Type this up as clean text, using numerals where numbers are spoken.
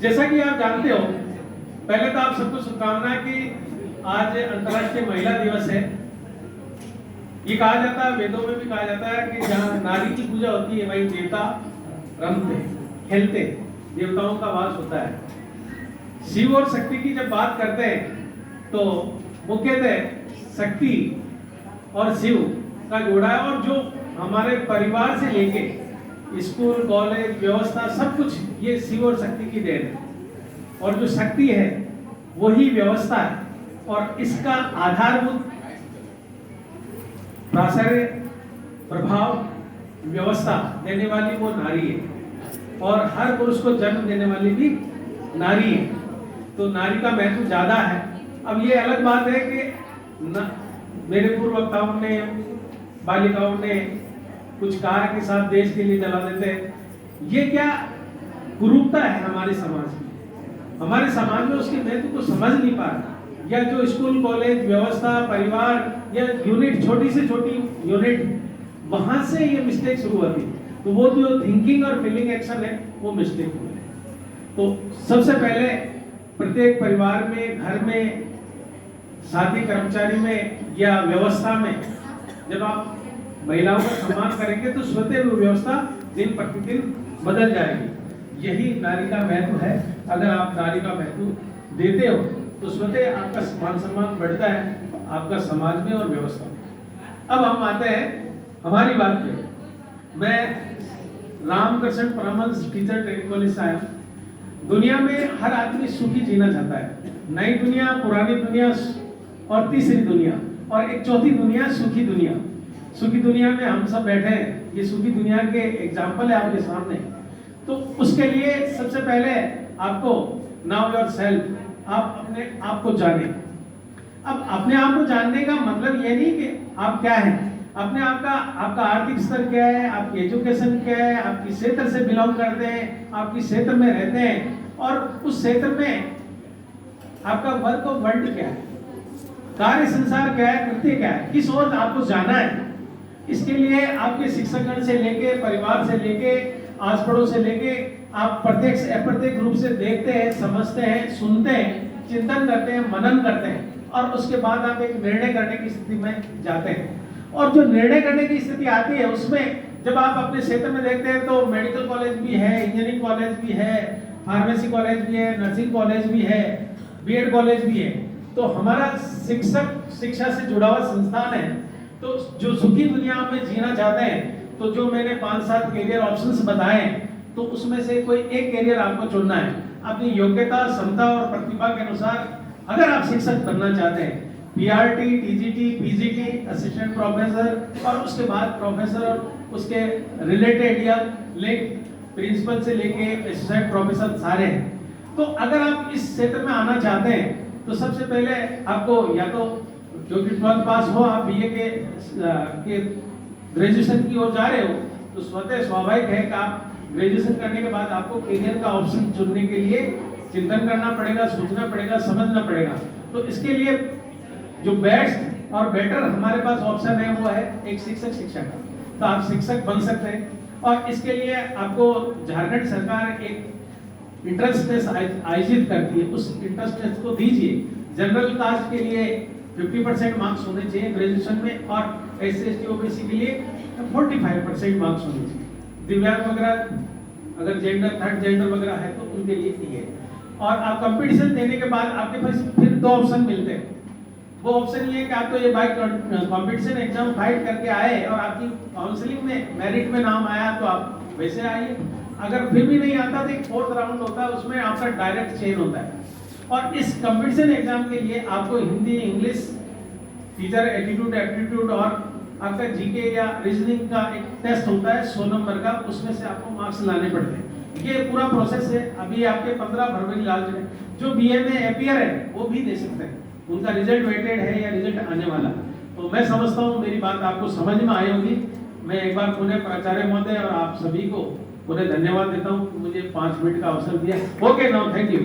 जैसा कि आप जानते हो, पहले तो आप सबको शुभकामनाएं कि आज अंतर्राष्ट्रीय महिला दिवस है। ये कहा जाता है, वेदों में भी कहा जाता है कि जहाँ नारी की पूजा होती है वहीं देवता रमते खेलते, देवताओं का वास होता है। शिव और शक्ति की जब बात करते हैं तो मुख्यतः शक्ति और शिव का जोड़ा है, और जो हमारे परिवार से लेके स्कूल कॉलेज व्यवस्था सब कुछ ये शिव और शक्ति की देन है। और जो शक्ति है वही व्यवस्था है, और इसका आधारभूत प्राचार्य प्रभाव व्यवस्था देने वाली वो नारी है, और हर पुरुष को जन्म देने वाली भी नारी है। तो नारी का महत्व ज्यादा है। अब ये अलग बात है कि मेरे पूर्व वक्ताओं ने बालिकाओं ने कुछ कहा कि साथ देश के लिए जला देते हैं। ये क्या कुरूपता है हमारे समाज में। हमारे समाज में उसके महत्व को समझ नहीं पा रहा, या जो स्कूल कॉलेज व्यवस्था परिवार या यूनिट छोटी से छोटी यूनिट वहां से ये मिस्टेक शुरू होती है। तो वो जो थिंकिंग और फीलिंग एक्शन है वो मिस्टेक हुआ है। तो सबसे पहले प्रत्येक परिवार में, घर में, साथी कर्मचारी में या व्यवस्था में जब आप महिलाओं का सम्मान करेंगे तो स्वतः वो व्यवस्था दिन प्रतिदिन बदल जाएगी। यही नारी का महत्व है। अगर आप नारी का महत्व देते हो तो स्वतः आपका मान सम्मान बढ़ता है आपका समाज में और व्यवस्था में। अब हम आते हैं हमारी बात पे। मैं Ramakrishna Paramhansa teacher training college से आया। दुनिया में हर आदमी सुखी जीना चाहता है। नई दुनिया, पुरानी दुनिया और तीसरी दुनिया, और एक चौथी दुनिया सुखी दुनिया। सुखी दुनिया में हम सब बैठे हैं। ये सुखी दुनिया के एग्जाम्पल है आपके सामने। तो उसके लिए सबसे पहले आपको नाउ योर सेल्फ, आप अपने आप को जाने। अब अपने आप को जानने का मतलब ये नहीं कि आप क्या हैं, अपने आप का आपका आर्थिक स्तर क्या है, आपकी एजुकेशन क्या है, आप किस क्षेत्र से बिलोंग करते हैं, आप किस क्षेत्र में रहते हैं, और उस क्षेत्र में आपका वर्क ऑफ वर्ल्ड क्या है, कार्य संसार क्या है, कृत्य क्या है, किस ओर आपको जाना है। इसके लिए आपके शिक्षकगण से लेके, परिवार से लेके, आस पड़ोस से लेके, आप प्रत्यक्ष अप्रत्यक्ष रूप से देखते हैं, समझते हैं, सुनते हैं, चिंतन करते हैं, मनन करते हैं, और उसके बाद आप एक निर्णय करने की स्थिति में जाते हैं। और जो निर्णय करने की स्थिति आती है उसमें जब आप अपने क्षेत्र में देखते हैं तो मेडिकल कॉलेज भी है, इंजीनियरिंग कॉलेज भी है, फार्मेसी कॉलेज भी है, नर्सिंग कॉलेज भी है, बीएड कॉलेज भी है। तो हमारा शिक्षक शिक्षा से जुड़ा हुआ संस्थान है। तो जो सुखी दुनिया में जीना चाहते हैं तो जो मैंने 5-7 करियर ऑप्शंस बताए, तो उसमें से कोई एक करियर आपको चुनना है। अपनी योग्यता, क्षमता और प्रतिभा के अनुसार अगर आप शिक्षक बनना चाहते हैं, PRT, TGT, PGT, assistant professor, और उसके बाद प्रोफेसर और उसके रिलेटेड या लिंक प्रिंसिपल से लेके असिस्टेंट प्रोफेसर सारे हैं। तो अगर आप इस क्षेत्र में आना चाहते हैं तो सबसे पहले आपको या तो क्योंकि 12th पास हो, आप बीए के ग्रेजुएशन की ओर जा रहे हो, तो स्वतः स्वाभाविक है कि आप ग्रेजुएशन करने के बाद आपको करियर का ऑप्शन चुनने के लिए चिंतन करना पड़ेगा, सोचना पड़ेगा, समझना पड़ेगा। तो इसके लिए जो बेस्ट और बेटर हमारे पास ऑप्शन है वो है एक शिक्षक शिक्षा का। तो आप शिक्षक बन सकते हैं, और इसके लिए आपको झारखंड सरकार एक इंट्रेंस टेस्ट आयोजित करती है, उस इंट्रेंस टेस्ट को दीजिए। जनरल कास्ट के लिए 50% मार्क्स होने चाहिए ग्रेजुएशन में, और SC/ST OBC के लिए 45% मार्क्स होने चाहिए। दिव्यांग वगैरह अगर जेंडर, थर्ड जेंडर वगैरह है तो उनके लिए नहीं है। और आप कंपटीशन देने के बाद आपके पास फिर 2 ऑप्शन मिलते हैं। वो ऑप्शन ये है कि आप तो ये बाइक कंपटीशन एग्जाम फाइट करके आए और आपकी काउंसलिंग में मेरिट में नाम आया तो आप वैसे आइए। अगर फिर भी नहीं आता तो एक 4th राउंड होता है, उसमें आपका डायरेक्ट चेंज होता है। और इस कंपटीशन एग्जाम के लिए आपको Hindi, English, teacher attitude, aptitude और आपका जीके या रीजनिंग का एक टेस्ट होता है 100 नंबर का, उसमें से आपको मार्क्स लाने पड़ते हैं। ये पूरा प्रोसेस है। अभी आपके 15 फरवरी लास्ट है। जो बीए में एपियर है वो भी दे सकते हैं, उनका रिजल्ट वेटेड है या रिजल्ट आने वाला। तो मैं समझता हूँ मेरी बात आपको समझ में आई होगी। मैं एक बार पुनः प्राचार्य महोदय और आप सभी को पुनः धन्यवाद देता हूँ, मुझे 5 मिनट का अवसर दिया। Okay, now thank you.